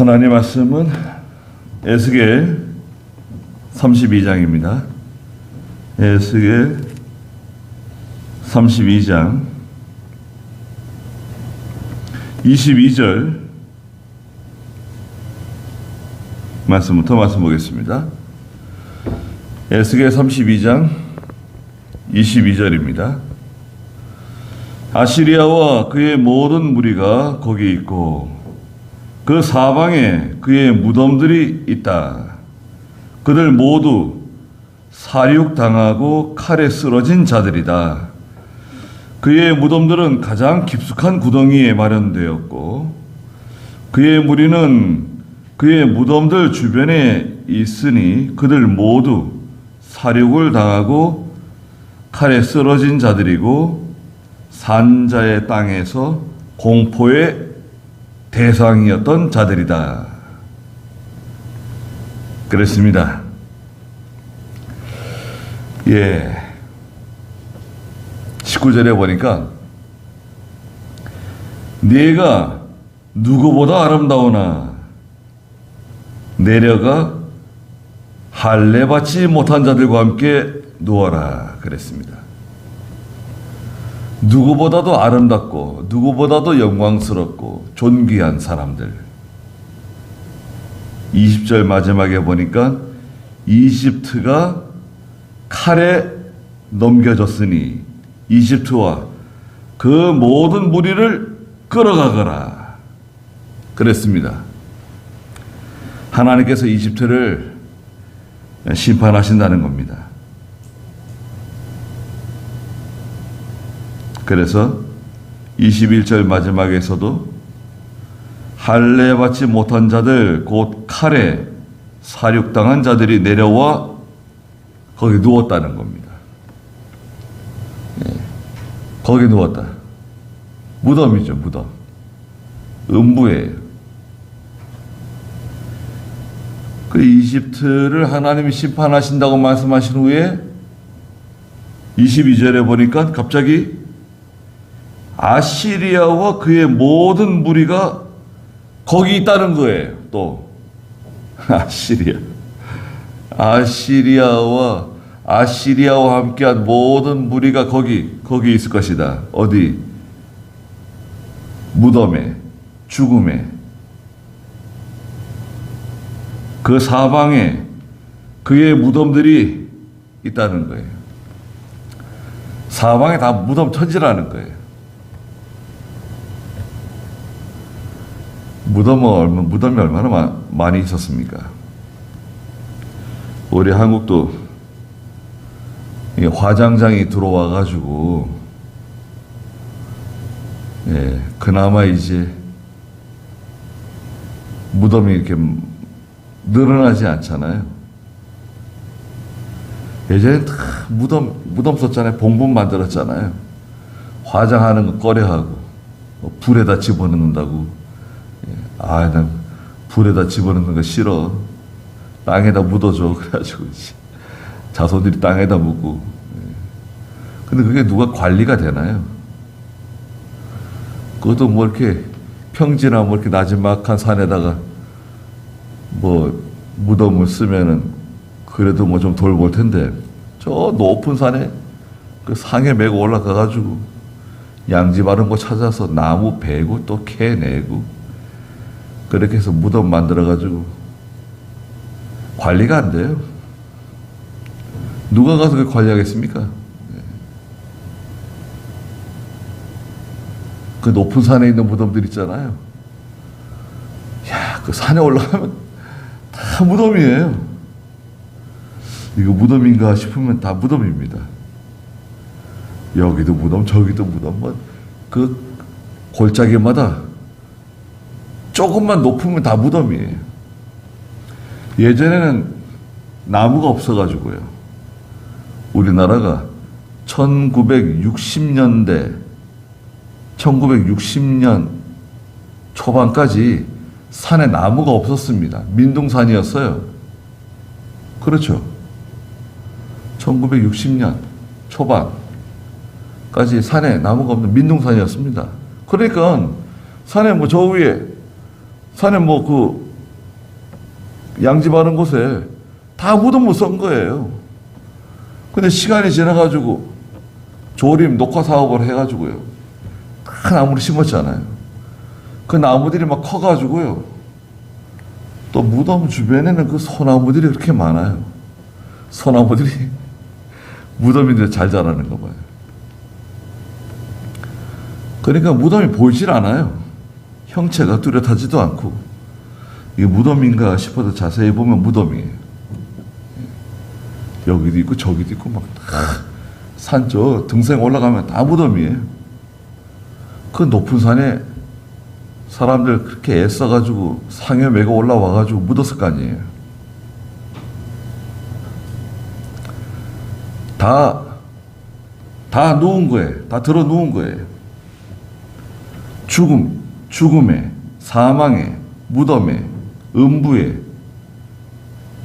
하나님 말씀은 에스겔 32장입니다. 에스겔 32장 22절 말씀부터 말씀 보겠습니다. 에스겔 32장 22절입니다. 아시리아와 그의 모든 무리가 거기 있고 그 사방에 그의 무덤들이 있다. 그들 모두 사륙당하고 칼에 쓰러진 자들이다. 그의 무덤들은 가장 깊숙한 구덩이에 마련되었고 그의 무리는 그의 무덤들 주변에 있으니 그들 모두 사륙을 당하고 칼에 쓰러진 자들이고 산자의 땅에서 공포의 대상이었던 자들이다. 그랬습니다. 예. 19절에 보니까 네가 누구보다 아름다우나 내려가 할례 받지 못한 자들과 함께 누워라. 그랬습니다. 누구보다도 아름답고 누구보다도 영광스럽고 존귀한 사람들. 20절 마지막에 보니까 이집트가 칼에 넘겨졌으니 이집트와 그 모든 무리를 끌어가거라. 그랬습니다. 하나님께서 이집트를 심판하신다는 겁니다. 그래서 21절 마지막에서도 할례 받지 못한 자들 곧 칼에 사륙당한 자들이 내려와 거기 누웠다는 겁니다. 예. 거기 누웠다. 무덤이죠, 무덤. 음부예요. 그 이집트를 하나님이 심판하신다고 말씀하신 후에 22절에 보니까 갑자기 아시리아와 그의 모든 무리가 거기 있다는 거예요. 또 아시리아와 함께한 모든 무리가 거기 있을 것이다. 어디? 무덤에, 죽음에, 그 사방에 그의 무덤들이 있다는 거예요. 사방에 다 무덤 천지라는 거예요. 무덤이 얼마나 많이 있었습니까? 우리 한국도 화장장이 들어와가지고, 예, 그나마 이제 무덤이 이렇게 늘어나지 않잖아요. 예전에 다 무덤 썼잖아요. 봉분 만들었잖아요. 화장하는 거 꺼려하고, 불에다 집어넣는다고. 난 불에다 집어넣는 거 싫어. 땅에다 묻어줘. 그래가지고 자손들이 땅에다 묻고. 근데 그게 누가 관리가 되나요? 그것도 뭐 이렇게 평지나 뭐 이렇게 나지막한 산에다가 뭐 무덤을 쓰면은 그래도 뭐 좀 돌볼 텐데 저 높은 산에 그 상에 메고 올라가가지고 양지 바른 거 찾아서 나무 베고 또 캐내고 그렇게 해서 무덤 만들어가지고 관리가 안 돼요. 누가 가서 그 관리하겠습니까? 그 높은 산에 있는 무덤들 있잖아요. 그 산에 올라가면 다 무덤이에요. 이거 무덤인가 싶으면 다 무덤입니다. 여기도 무덤, 저기도 무덤, 그 골짜기마다 조금만 높으면 다 무덤이에요. 예전에는 나무가 없어가지고요. 우리나라가 1960년 초반까지 산에 나무가 없었습니다. 민둥산이었어요. 그렇죠. 1960년 초반까지 산에 나무가 없는 민둥산이었습니다. 그러니까 산에 저 위에 산에 양지바른 곳에 다 무덤을 썬 거예요. 근데 시간이 지나가지고 조림 녹화 사업을 해가지고요. 큰 나무를 심었잖아요. 그 나무들이 막 커가지고요. 또 무덤 주변에는 그 소나무들이 그렇게 많아요. 소나무들이 무덤인데 잘 자라는가 봐요. 그러니까 무덤이 보이질 않아요. 형체가 뚜렷하지도 않고. 이게 무덤인가 싶어도 자세히 보면 무덤이에요. 여기도 있고 저기도 있고 막 산 저 등산 올라가면 다 무덤이에요. 그 높은 산에 사람들 그렇게 애써가지고 상여 메고 올라와가지고 묻었을 거 아니에요. 다 누운 거예요. 다 들어 누운 거예요. 죽음에, 사망에, 무덤에, 음부에,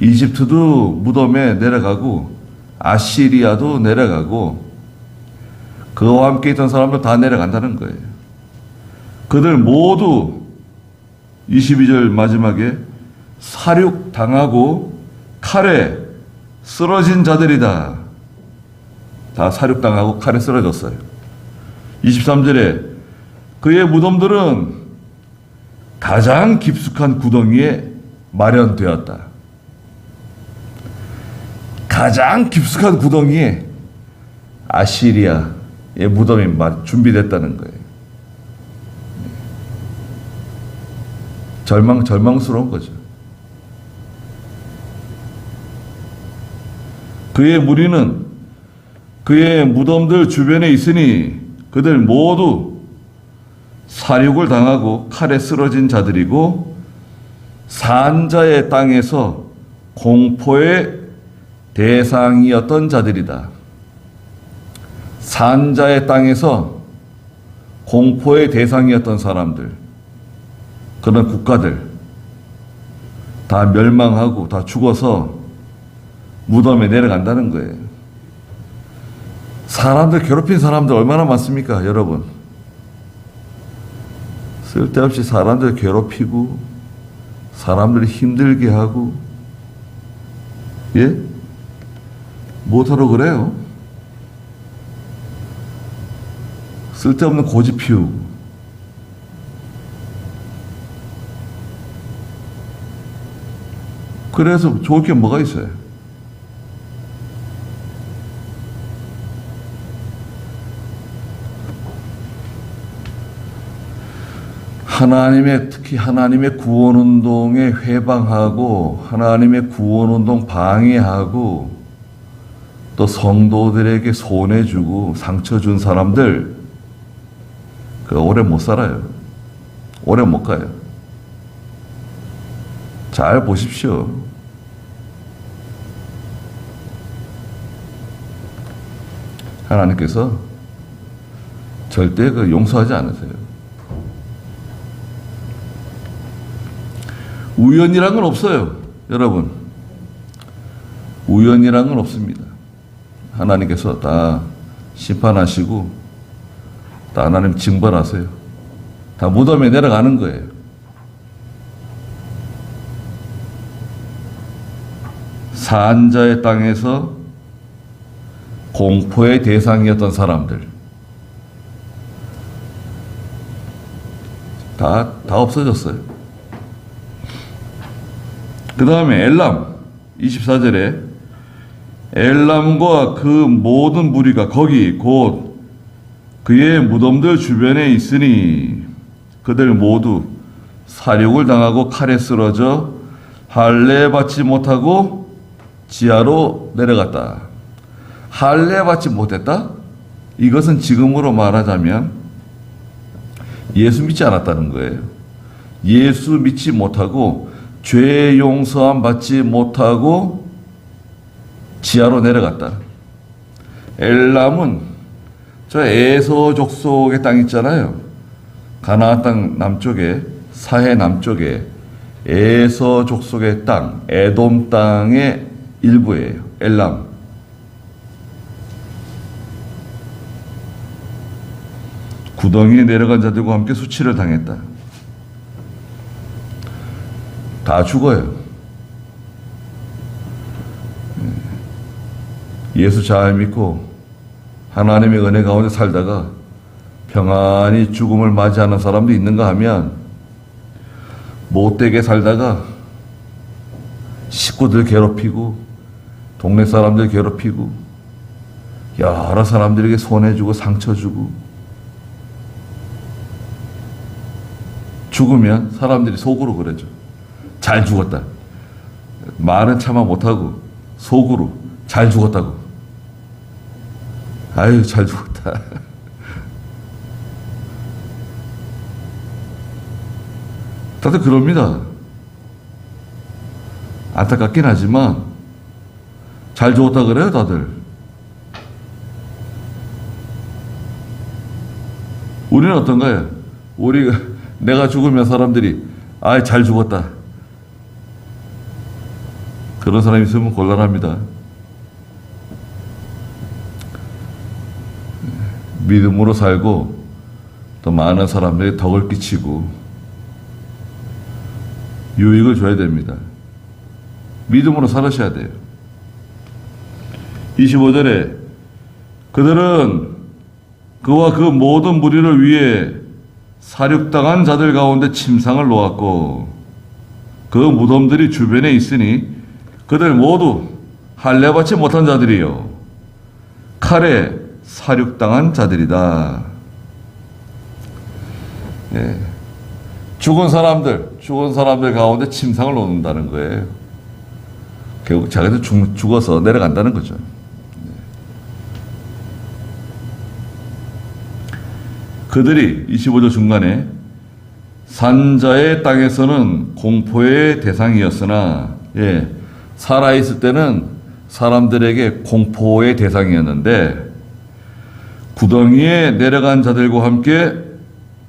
이집트도 무덤에 내려가고, 아시리아도 내려가고, 그와 함께 있던 사람들 다 내려간다는 거예요. 그들 모두 22절 마지막에 사륙당하고 칼에 쓰러진 자들이다. 다 사륙당하고 칼에 쓰러졌어요. 23절에 그의 무덤들은 가장 깊숙한 구덩이에 마련되었다. 가장 깊숙한 구덩이에 아시리아의 무덤이 준비됐다는 거예요. 절망스러운 거죠. 그의 무리는 그의 무덤들 주변에 있으니 그들 모두 사륙을 당하고 칼에 쓰러진 자들이고 산자의 땅에서 공포의 대상이었던 자들이다. 산자의 땅에서 공포의 대상이었던 사람들, 그런 국가들 다 멸망하고 다 죽어서 무덤에 내려간다는 거예요. 사람들 괴롭힌 사람들 얼마나 많습니까, 여러분? 쓸데없이 사람들 괴롭히고 사람들 힘들게 하고, 예? 못하러 그래요? 쓸데없는 고집 피우고. 그래서 좋을 게 뭐가 있어요? 특히 하나님의 구원운동에 회방하고 하나님의 구원운동 방해하고 또 성도들에게 손해주고 상처 준 사람들 오래 못 살아요. 오래 못 가요. 잘 보십시오. 하나님께서 절대 용서하지 않으세요. 우연이란 건 없어요, 여러분. 우연이란 건 없습니다. 하나님께서 다 심판하시고 다 하나님 징벌하세요. 다 무덤에 내려가는 거예요. 산자의 땅에서 공포의 대상이었던 사람들 다 없어졌어요. 그 다음에 엘람 24절에 엘람과 그 모든 무리가 거기 곧 그의 무덤들 주변에 있으니 그들 모두 사륙을 당하고 칼에 쓰러져 할례 받지 못하고 지하로 내려갔다. 할례 받지 못했다? 이것은 지금으로 말하자면 예수 믿지 않았다는 거예요. 예수 믿지 못하고 죄 용서함 받지 못하고 지하로 내려갔다. 엘람은 저 에서 족속의 땅 있잖아요. 가나안 땅 남쪽에, 사해 남쪽에 에서 족속의 땅, 에돔 땅의 일부예요. 엘람. 구덩이에 내려간 자들과 함께 수치를 당했다. 다 죽어요. 예수 잘 믿고 하나님의 은혜 가운데 살다가 평안히 죽음을 맞이하는 사람도 있는가 하면 못되게 살다가 식구들 괴롭히고 동네 사람들 괴롭히고 여러 사람들에게 손해주고 상처주고 죽으면 사람들이 속으로 그러죠. 잘 죽었다. 말은 차마 못하고 속으로 잘 죽었다고. 아유, 잘 죽었다. 다들 그럽니다. 안타깝긴 하지만 잘 죽었다 그래요, 다들. 우리는 어떤가요? 내가 죽으면 사람들이 아이, 잘 죽었다. 그런 사람이 있으면 곤란합니다. 믿음으로 살고 또 많은 사람들에게 덕을 끼치고 유익을 줘야 됩니다. 믿음으로 살으셔야 돼요. 25절에 그들은 그와 그 모든 무리를 위해 사륙당한 자들 가운데 침상을 놓았고 그 무덤들이 주변에 있으니 그들 모두 할례받지 못한 자들이요 칼에 사륙당한 자들이다. 예. 죽은 사람들 가운데 침상을 놓는다는 거예요. 결국 자기들 죽어서 내려간다는 거죠. 그들이 25절 중간에 산자의 땅에서는 공포의 대상이었으나, 예, 살아있을 때는 사람들에게 공포의 대상이었는데 구덩이에 내려간 자들과 함께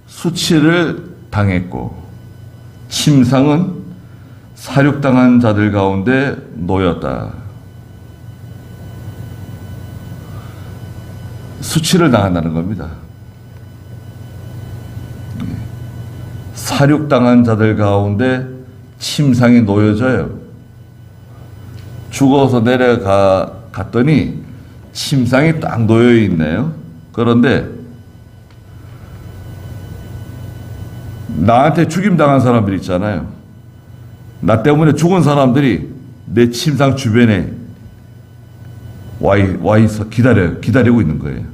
수치를 당했고 침상은 사륙당한 자들 가운데 놓였다. 수치를 당한다는 겁니다. 사륙당한 자들 가운데 침상이 놓여져요. 죽어서 내려갔더니 침상이 딱 놓여 있네요. 그런데 나한테 죽임당한 사람들 있잖아요. 나 때문에 죽은 사람들이 내 침상 주변에 와 있어 기다리고 있는 거예요.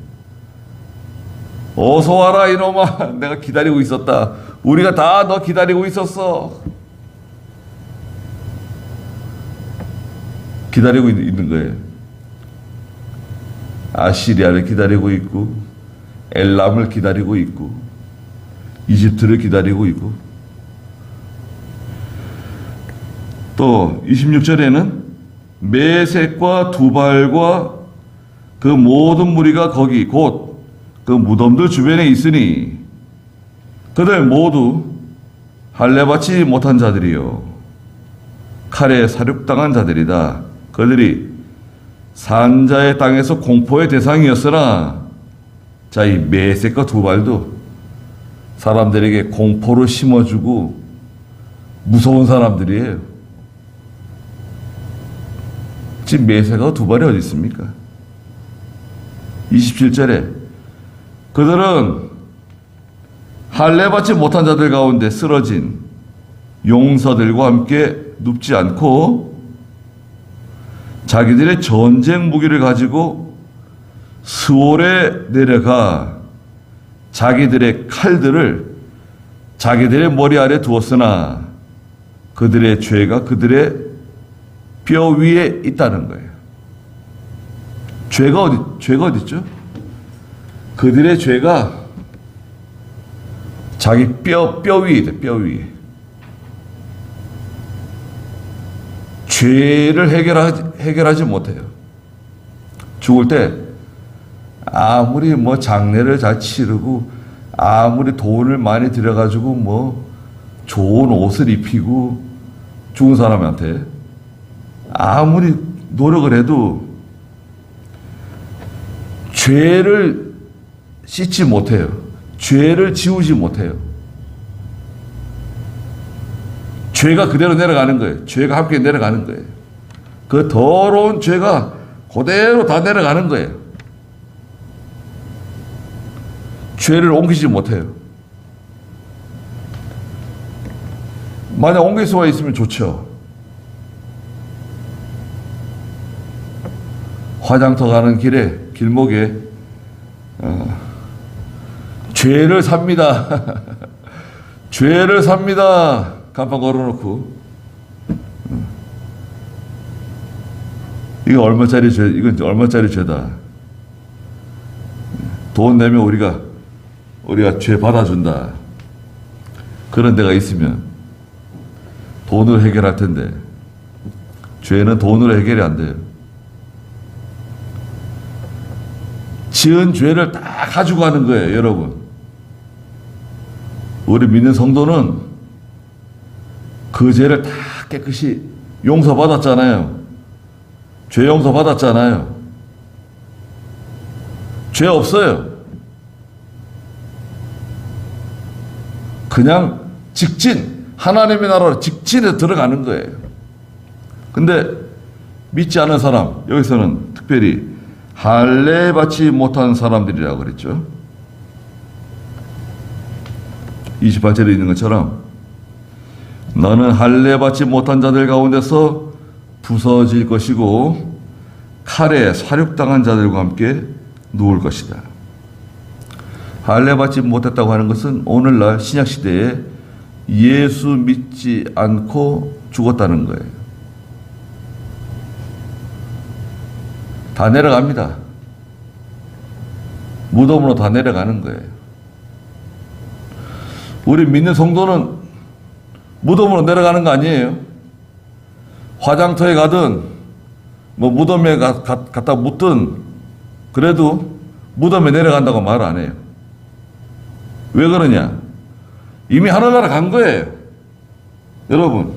어서 와라 이놈아, 내가 기다리고 있었다. 우리가 다 너 기다리고 있었어. 기다리고 있는 거예요. 아시리아를 기다리고 있고 엘람을 기다리고 있고 이집트를 기다리고 있고 또 26절에는 메색과 두발과 그 모든 무리가 거기 곧 그 무덤들 주변에 있으니 그들 모두 할례받지 못한 자들이요 칼에 사륙당한 자들이다. 그들이 산자의 땅에서 공포의 대상이었으나, 자, 이 메색과 두발도 사람들에게 공포를 심어주고 무서운 사람들이에요. 지금 메색과 두발이 어디 있습니까? 27절에 그들은 할례받지 못한 자들 가운데 쓰러진 용사들과 함께 눕지 않고 자기들의 전쟁 무기를 가지고 스올에 내려가 자기들의 칼들을 자기들의 머리 아래 두었으나 그들의 죄가 그들의 뼈 위에 있다는 거예요. 죄가 어디 있죠? 그들의 죄가 자기 뼈 위에 있대, 뼈 위에. 죄를 해결하지 못해요. 죽을 때 아무리 뭐 장례를 잘 치르고 아무리 돈을 많이 들여가지고 뭐 좋은 옷을 입히고 죽은 사람한테 아무리 노력을 해도 죄를 씻지 못해요. 죄를 지우지 못해요. 죄가 그대로 내려가는 거예요. 죄가 함께 내려가는 거예요. 그 더러운 죄가 그대로 다 내려가는 거예요. 죄를 옮기지 못해요. 만약 옮길 수가 있으면 좋죠. 화장터 가는 길에 길목에 죄를 삽니다. 죄를 삽니다. 간판 걸어놓고 이거 얼마짜리 죄? 이건 얼마짜리 죄다. 돈 내면 우리가 죄 받아준다. 그런 데가 있으면 돈으로 해결할 텐데 죄는 돈으로 해결이 안 돼요. 지은 죄를 다 가지고 가는 거예요, 여러분. 우리 믿는 성도는 그 죄를 다 깨끗이 용서받았잖아요. 죄 용서받았잖아요. 죄 없어요. 그냥 직진, 하나님의 나라로 직진해서 들어가는 거예요. 근데 믿지 않은 사람, 여기서는 특별히 할례 받지 못한 사람들이라고 그랬죠. 28절에 있는 것처럼 너는 할례 받지 못한 자들 가운데서 부서질 것이고 칼에 사륙당한 자들과 함께 누울 것이다. 할례 받지 못했다고 하는 것은 오늘날 신약 시대에 예수 믿지 않고 죽었다는 거예요. 다 내려갑니다. 무덤으로 다 내려가는 거예요. 우리 믿는 성도는 무덤으로 내려가는 거 아니에요. 화장터에 가든 뭐 무덤에 갖다 묻든 그래도 무덤에 내려간다고 말 안 해요. 왜 그러냐? 이미 하늘나라 간 거예요. 여러분,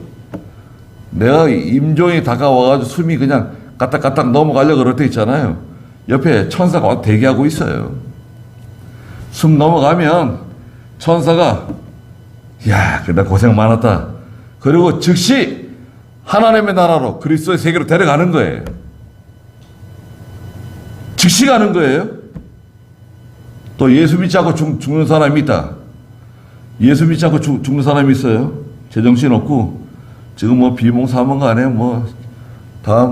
내가 임종이 다가와가지고 숨이 그냥 까딱까딱 넘어가려고 그럴 때 있잖아요. 옆에 천사가 와서 대기하고 있어요. 숨 넘어가면 천사가 야, 나 고생 많았다. 그리고 즉시 하나님의 나라로 그리스도의 세계로 데려가는 거예요. 즉시 가는 거예요. 또 예수 믿지 않고 죽는 사람이 있다. 예수 믿지 않고 죽는 사람이 있어요. 제정신 없고 지금 뭐 비몽사몽 안에 다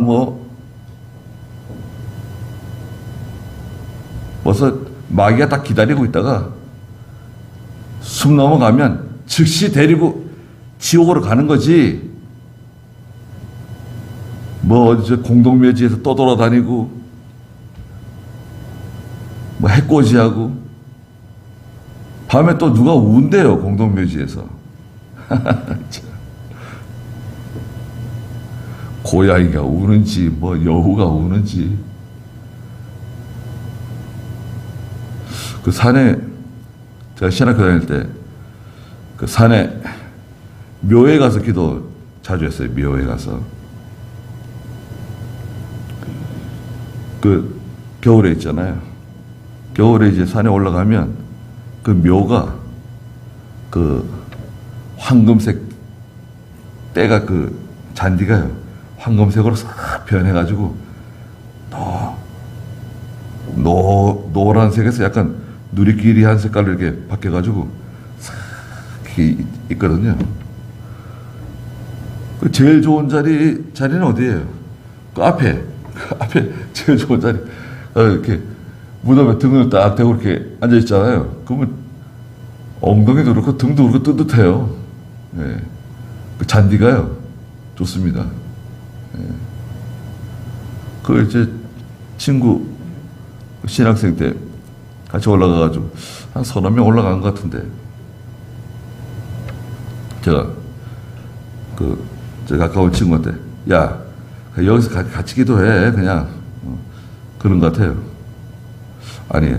벌써 마귀가 딱 기다리고 있다가 숨 넘어가면 즉시 데리고 지옥으로 가는 거지. 어디서 공동묘지에서 떠돌아다니고 해코지하고 밤에 또 누가 운대요, 공동묘지에서. 고양이가 우는지 여우가 우는지. 그 산에 제가 신학교 다닐 때 그 산에 묘에 가서 기도 자주 했어요. 묘에 가서 그 겨울에 있잖아요. 겨울에 이제 산에 올라가면 그 묘가 그 황금색 때가 그 잔디가요 황금색으로 싹 변해가지고 노란색에서 약간 누리끼리한 색깔로 이렇게 바뀌어가지고 싹 이렇게 있거든요. 그 제일 좋은 자리는 어디예요? 그 앞에 제일 좋은 자리. 이렇게 무덤에 등을 딱 대고 이렇게 앉아 있잖아요. 그러면 엉덩이도 그렇고 등도 그렇고 뜨뜻해요. 예. 그 잔디가요 좋습니다. 예. 그 이제 친구 신학생 때 같이 올라가가지고 한 서너 명 올라간 것 같은데 제가 제 가까운 친구한테 야 여기서 같이 기도해 그냥 그런 것 같아요. 아니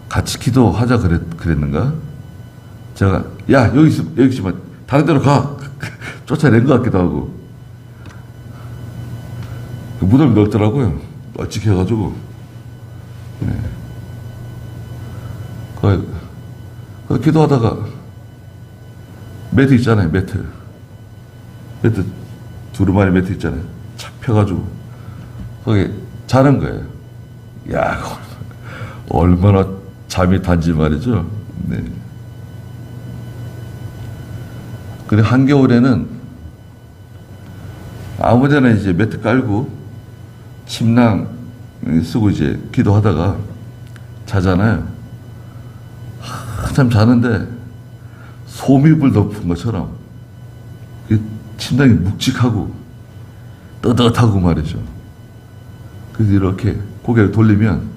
같이 기도하자 그랬는가? 제가 야 여기 있으면 다른 데로 가 쫓아낸 것 같기도 하고 그 무덤이 넓더라고요. 뻘찍해가지고 네. 그 기도하다가 매트 있잖아요. 매트 두루마리 매트 있잖아요. 착 펴가지고 거기 자는 거예요. 야, 얼마나 잠이 단지 말이죠. 네. 근데 한겨울에는 아무데나 이제 매트 깔고 침낭 쓰고 이제 기도하다가 자잖아요. 한참 자는데 솜잎을 덮은 것처럼 침낭이 묵직하고 뜨뜻하고 말이죠. 그래서 이렇게 고개를 돌리면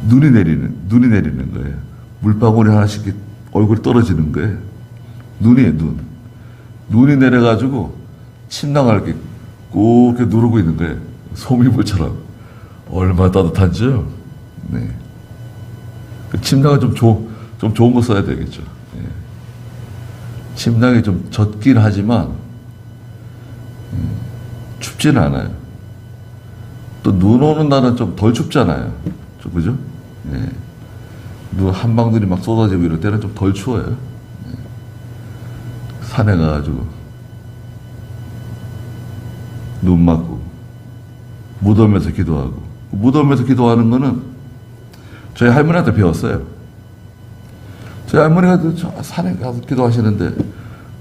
눈이 내리는 거예요. 물방울이 하나씩 얼굴에 떨어지는 거예요. 눈이에요. 눈이 내려가지고 침낭을 이렇게 꼭 이렇게 누르고 있는 거예요. 솜이불처럼. 얼마나 따뜻한지요. 네. 그 침낭은 좀 좋은 거 써야 되겠죠. 네. 침낭이 좀 젖긴 하지만 춥지는 않아요. 또 눈 오는 날은 좀 덜 춥잖아요. 그죠? 네. 눈 한 방울이 막 쏟아지고 이럴 때는 좀 덜 추워요. 네. 산에 가가지고 눈 맞고 무덤에서 기도하고, 무덤에서 기도하는 거는 저희 할머니한테 배웠어요. 저희 할머니가 저 산에 가서 기도하시는데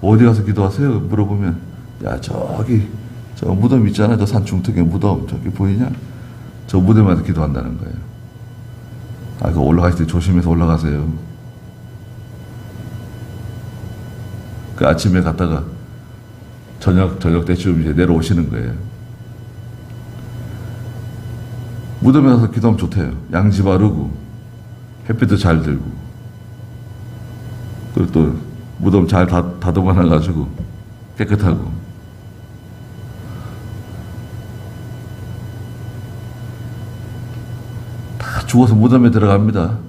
어디 가서 기도하세요? 물어보면 야 저기 저 무덤 있잖아. 저 산 중턱에 무덤 저기 보이냐? 저 무덤에서 기도한다는 거예요. 아, 그 올라가실 때 조심해서 올라가세요. 그 아침에 갔다가 저녁 때쯤 이제 내려오시는 거예요. 무덤에 가서 기도하면 좋대요. 양지 바르고 햇빛도 잘 들고, 그리고 또 무덤 잘 다듬어 놔가지고 깨끗하고. 다 죽어서 무덤에 들어갑니다.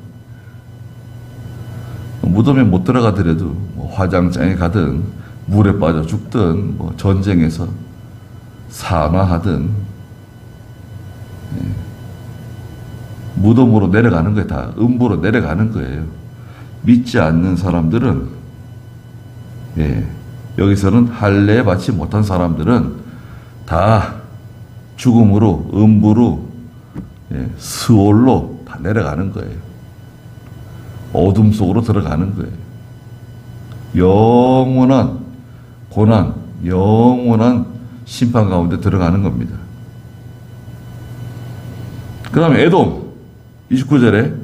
무덤에 못 들어가더라도 뭐 화장장에 가든 물에 빠져 죽든 뭐 전쟁에서 산화하든 무덤으로 내려가는 거예요. 다 음부로 내려가는 거예요. 믿지 않는 사람들은, 여기서는 할례 받지 못한 사람들은 다 죽음으로, 음부로, 스올로 다 내려가는 거예요. 어둠 속으로 들어가는 거예요. 영원한 고난, 영원한 심판 가운데 들어가는 겁니다. 그 다음에 에돔 29절에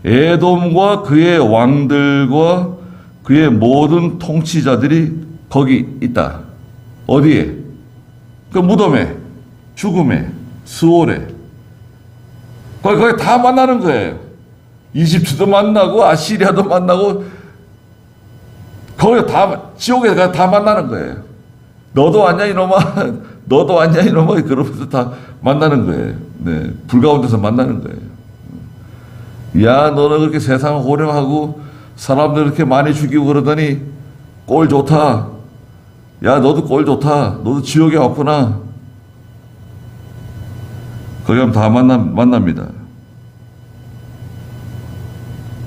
에돔과 그의 왕들과 그의 모든 통치자들이 거기 있다. 어디에? 그 무덤에, 죽음에, 스올에. 거기 다 만나는 거예요. 이집트도 만나고 아시리아도 만나고 거기 다 지옥에 다 만나는 거예요. 너도 왔냐 이놈아, 너도 왔냐 이놈아, 그러면서 다 만나는 거예요. 네, 불 가운데서 만나는 거예요. 야, 너는 그렇게 세상을 호령하고 사람들 이렇게 많이 죽이고 그러더니 꼴 좋다. 야, 너도 꼴 좋다. 너도 지옥에 왔구나. 거기 가면 다 만납니다.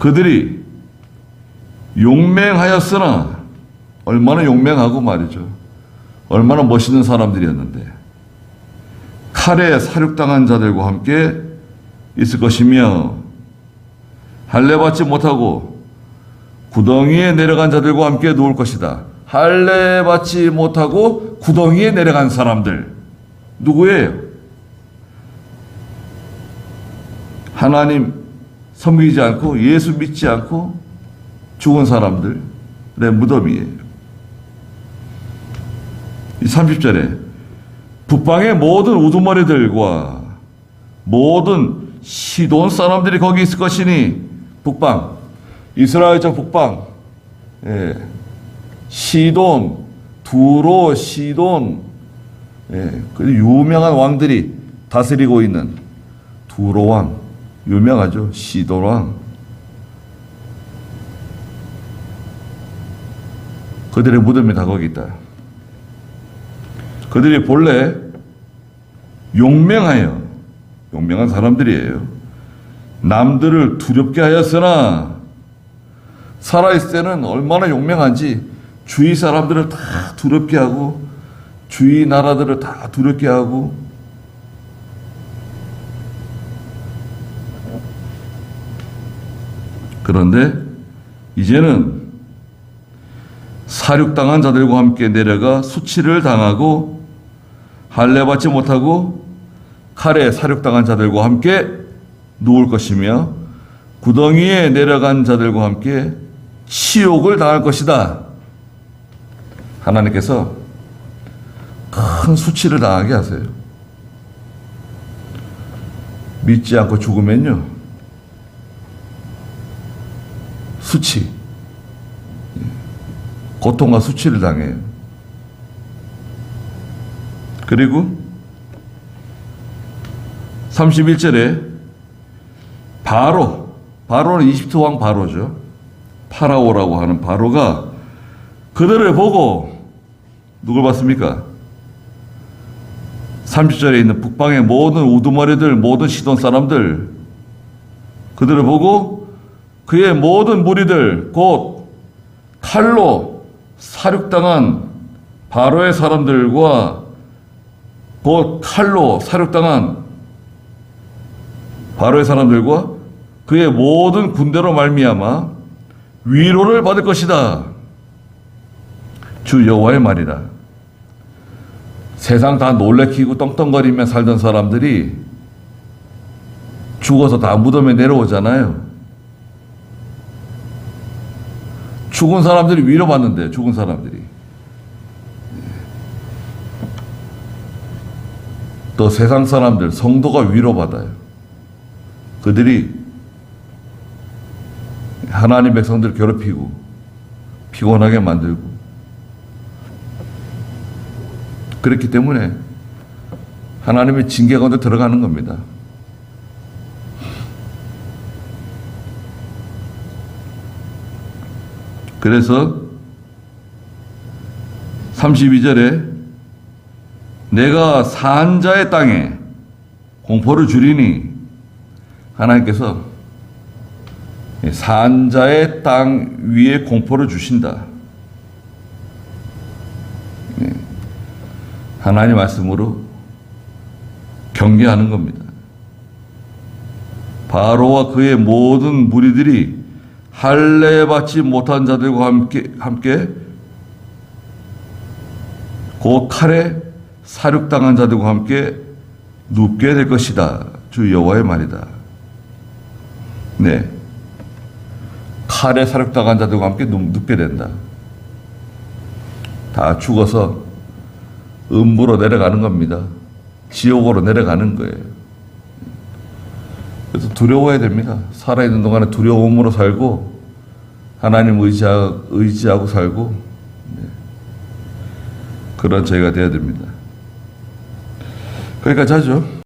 그들이 용맹하였으나, 얼마나 용맹하고 말이죠. 얼마나 멋있는 사람들이었는데, 칼에 사륙당한 자들과 함께 있을 것이며, 할례받지 못하고 구덩이에 내려간 자들과 함께 누울 것이다. 할례받지 못하고 구덩이에 내려간 사람들 누구예요? 하나님 섬기지 않고 예수 믿지 않고 죽은 사람들의 무덤이에요. 30절에 북방의 모든 우두머리들과 모든 시돈 사람들이 거기 있을 것이니, 북방, 이스라엘적 북방, 시돈, 두로, 시돈, 그 유명한 왕들이 다스리고 있는 두로 왕, 유명하죠. 시돈 왕. 그들의 무덤이 다 거기 있다. 그들이 본래 용맹한 사람들이에요. 남들을 두렵게 하였으나 살아있을 때는 얼마나 용맹한지 주위 사람들을 다 두렵게 하고 주위 나라들을 다 두렵게 하고 그런데 이제는 사륙당한 자들과 함께 내려가 수치를 당하고 할례받지 못하고 칼에 사륙당한 자들과 함께 누울 것이며 구덩이에 내려간 자들과 함께 치욕을 당할 것이다. 하나님께서 큰 수치를 당하게 하세요. 믿지 않고 죽으면요, 수치, 고통과 수치를 당해요. 그리고 31절에 바로는 이집트 왕 바로죠. 파라오라고 하는 바로가 그들을 보고 누굴 봤습니까? 30절에 있는 북방의 모든 우두머리들, 모든 시돈 사람들, 그들을 보고 그의 모든 무리들, 곧 칼로 사륙당한 바로의 사람들과 곧 칼로 사륙당한 바로의 사람들과 그의 모든 군대로 말미암아 위로를 받을 것이다. 주 여호와의 말이다. 세상 다 놀래키고 떵떵거리며 살던 사람들이 죽어서 다 무덤에 내려오잖아요. 죽은 사람들이 위로받는데, 죽은 사람들이. 또 세상 사람들, 성도가 위로받아요. 그들이 하나님 백성들을 괴롭히고 피곤하게 만들고 그렇기 때문에 하나님의 징계 가운데 들어가는 겁니다. 그래서 32절에 내가 산자의 땅에 공포를 주리니, 하나님께서 산자의 땅 위에 공포를 주신다. 하나님 말씀으로 경계하는 겁니다. 바로와 그의 모든 무리들이 할례받지 못한 자들과 함께 곧 칼에 사륙당한 자들과 함께 눕게 될 것이다. 주 여호와의 말이다. 네, 칼에 사륙당한 자들과 함께 눕게 된다. 다 죽어서 음부로 내려가는 겁니다. 지옥으로 내려가는 거예요. 그래서 두려워야 됩니다. 살아있는 동안에 두려움으로 살고 하나님 의지하고 살고, 그런 저희가 되어야 됩니다. 그러니까 자죠.